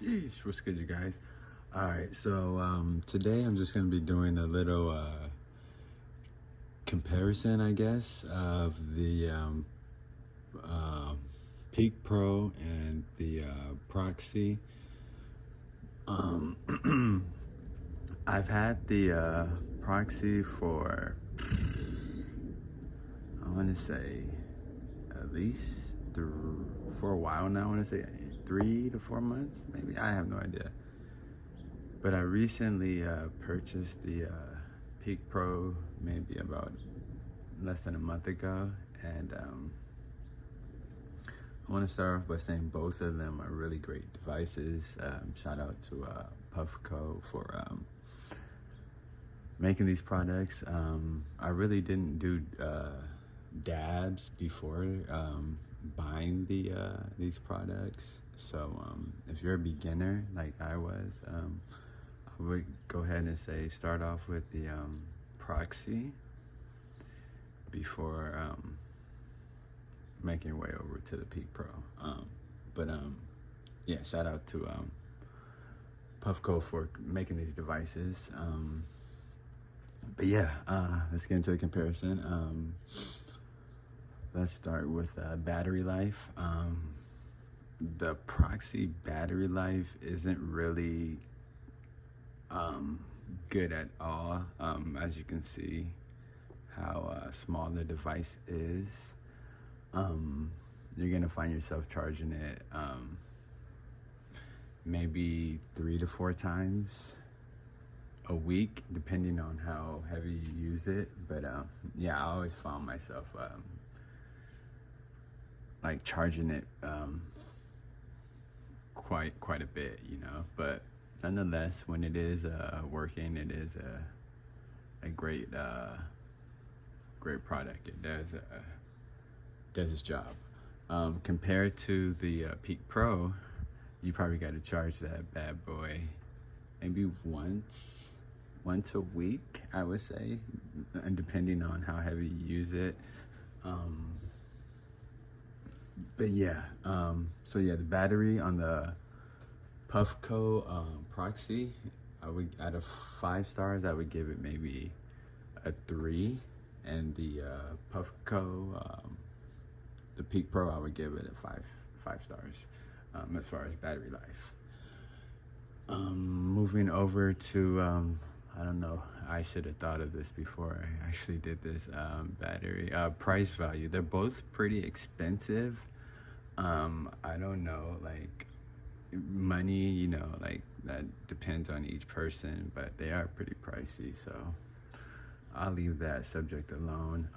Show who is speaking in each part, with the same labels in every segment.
Speaker 1: Sheesh, what's good, you guys? All right, so today I'm just gonna be doing a little comparison, I guess, of the uh, Peak Pro and the Proxy. Um, I've had the Proxy for, I want to say, at least for a while now. I want to say 3 to 4 months, maybe. I have no idea. But I recently purchased the Peak Pro maybe about less than a month ago, and I want to start off by saying both of them are really great devices. Shout out to Puffco for making these products. I really didn't do dabs before buying these products, so if you're a beginner like I was, I would go ahead and say start off with the Proxy before making your way over to the Peak Pro. But yeah, shout out to Puffco for making these devices. But yeah, let's get into the comparison. Let's start with battery life. The Proxy battery life isn't really good at all. As you can see how small the device is. You're gonna find yourself charging it maybe 3 to 4 times a week, depending on how heavy you use it. But yeah, I always found myself like charging it quite a bit, you know. But nonetheless, when it is working, it is a great great product. It does its job. Compared to the Peak Pro, you probably got to charge that bad boy maybe once a week, I would say, and depending on how heavy you use it. But yeah, so yeah, the battery on the Puffco Proxy, I would, out of 5 stars, I would give it maybe a 3, and the Puffco, the Peak Pro, I would give it a 5 stars as far as battery life. Moving over to, I don't know, I should have thought of this before I actually did this, battery price value. They're both pretty expensive. I don't know, like money, you know, like that depends on each person, but they are pretty pricey, so I'll leave that subject alone.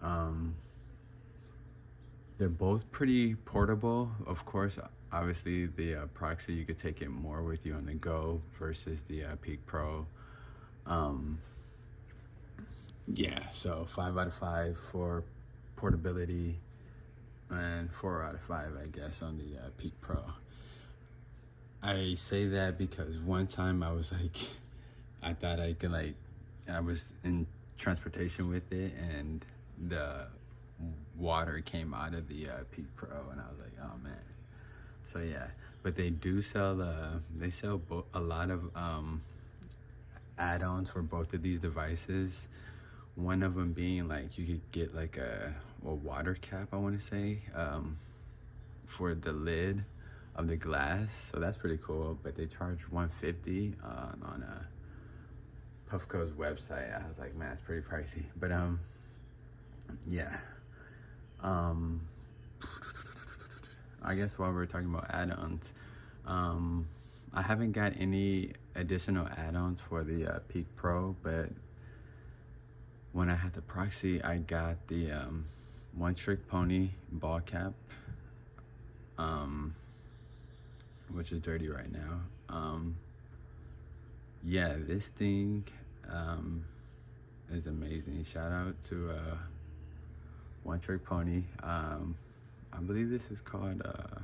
Speaker 1: They're both pretty portable. Of course, obviously the Proxy, you could take it more with you on the go versus the Peak Pro. Yeah, so 5 out of 5 for portability, and 4 out of 5, I guess, on the Peak Pro. I say that because one time I was like, I thought I could, like, I was in transportation with it, and the water came out of the Peak Pro, and I was like, oh man. So yeah, but they do sell a lot of add-ons for both of these devices. One of them being, like, you could get like a water cap, I want to say, for the lid of the glass, so that's pretty cool. But they charge $150 on Puffco's website. I was like, man, it's pretty pricey. But yeah, I guess while we're talking about add-ons, I haven't got any additional add-ons for the Peak Pro, but when I had the Proxy, I got the One Trick Pony ball cap, which is dirty right now. Yeah, this thing is amazing. Shout out to One Trick Pony. I believe this is called, I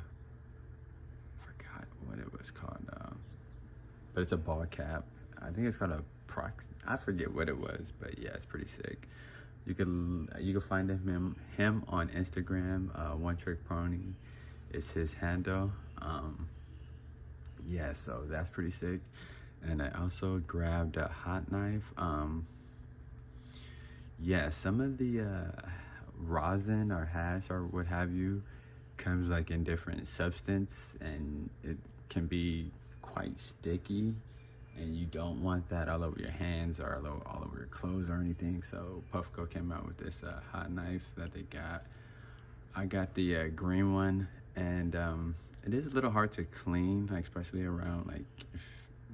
Speaker 1: forgot what it was called, but it's a ball cap. I think it's called a Proxy. I forget what it was, but yeah, it's pretty sick. You can find him on Instagram. One Trick Pony is his handle. yeah, so that's pretty sick. And I also grabbed a hot knife. Yeah, some of the rosin or hash or what have you comes like in different substance, and it can be quite sticky, and you don't want that all over your hands or all over your clothes or anything. So Puffco came out with this hot knife that they got. I got the green one, and it is a little hard to clean, like especially around like if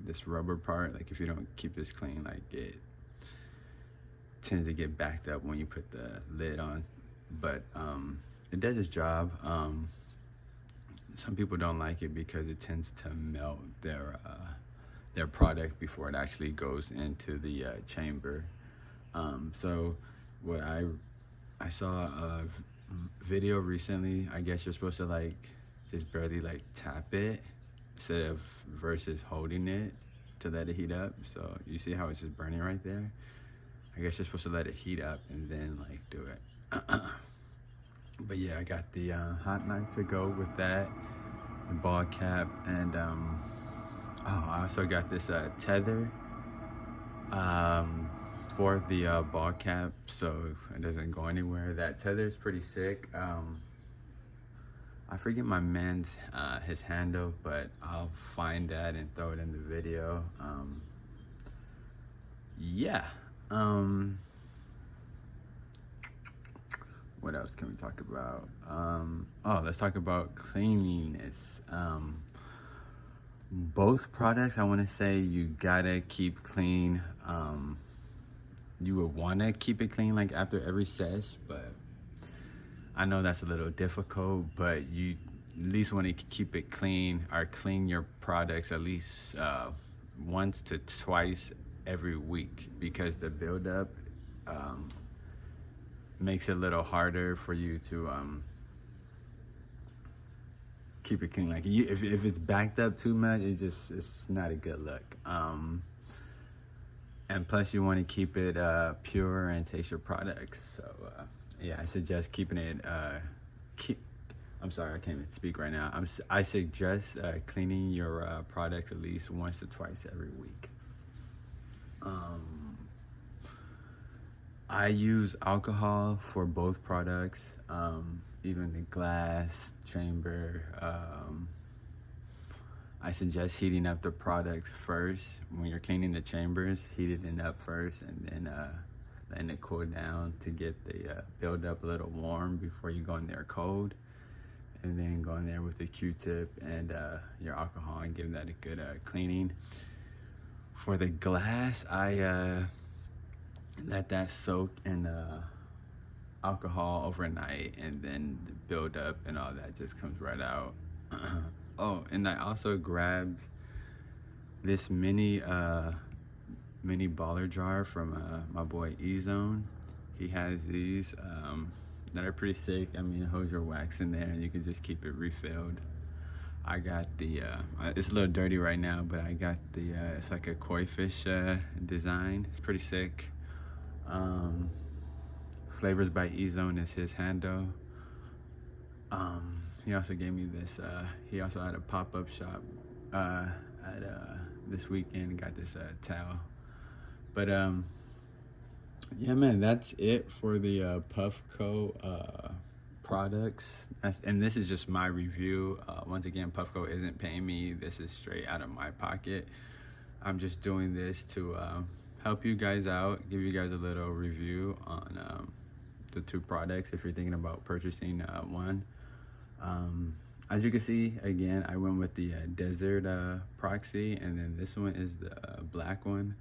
Speaker 1: this rubber part, like if you don't keep this clean, like it tends to get backed up when you put the lid on. But it does its job. Some people don't like it because it tends to melt their product before it actually goes into the chamber. So what I saw a video recently, I guess you're supposed to like just barely like tap it instead of versus holding it to let it heat up. So you see how it's just burning right there? I guess you're supposed to let it heat up and then like do it. But yeah, I got the hot knife to go with that, the ball cap, and I also got this tether for the ball cap so it doesn't go anywhere. That tether is pretty sick. I forget my man's his handle, but I'll find that and throw it in the video. Yeah. What else can we talk about? Let's talk about cleanliness. Both products, I want to say you gotta keep clean. You would want to keep it clean like after every sesh, but I know that's a little difficult, but you at least want to keep it clean or clean your products at least once to twice every week, because the buildup makes it a little harder for you to keep it clean. Like if it's backed up too much, it's not a good look. And plus you want to keep it pure and taste your products. So yeah, I suggest keeping it I'm sorry, I can't even speak right now. I suggest cleaning your products at least once to twice every week. I use alcohol for both products, even the glass chamber. I suggest heating up the products first. When you're cleaning the chambers, heat it up first, and then letting it cool down to get the buildup a little warm before you go in there cold. And then go in there with a Q-tip and your alcohol and give that a good cleaning. For the glass, I let that soak in alcohol overnight, and then the buildup and all that just comes right out. Oh, and I also grabbed this mini baller jar from my boy E-Zone. He has these that are pretty sick. I mean, it holds your wax in there and you can just keep it refilled. I got the, it's a little dirty right now, but I got the, it's like a koi fish design. It's pretty sick. Flavors by E-Zone is his handle. He also gave me this, he also had a pop-up shop at this weekend and got this towel. But yeah, man, that's it for the Puffco products. And this is just my review. Once again, Puffco isn't paying me. This is straight out of my pocket. I'm just doing this to help you guys out, give you guys a little review on the two products if you're thinking about purchasing one. As you can see, again, I went with the Desert Proxy, and then this one is the black one.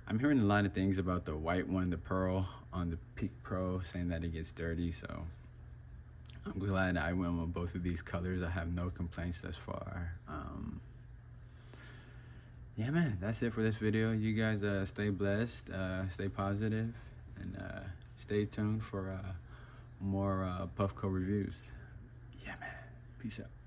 Speaker 1: I'm hearing a lot of things about the white one, the Pearl on the Peak Pro, saying that it gets dirty, so I'm glad I went with both of these colors. I have no complaints thus far. Yeah, man, that's it for this video. You guys stay blessed, stay positive, and stay tuned for more Puffco reviews. Yeah, man. Peace out.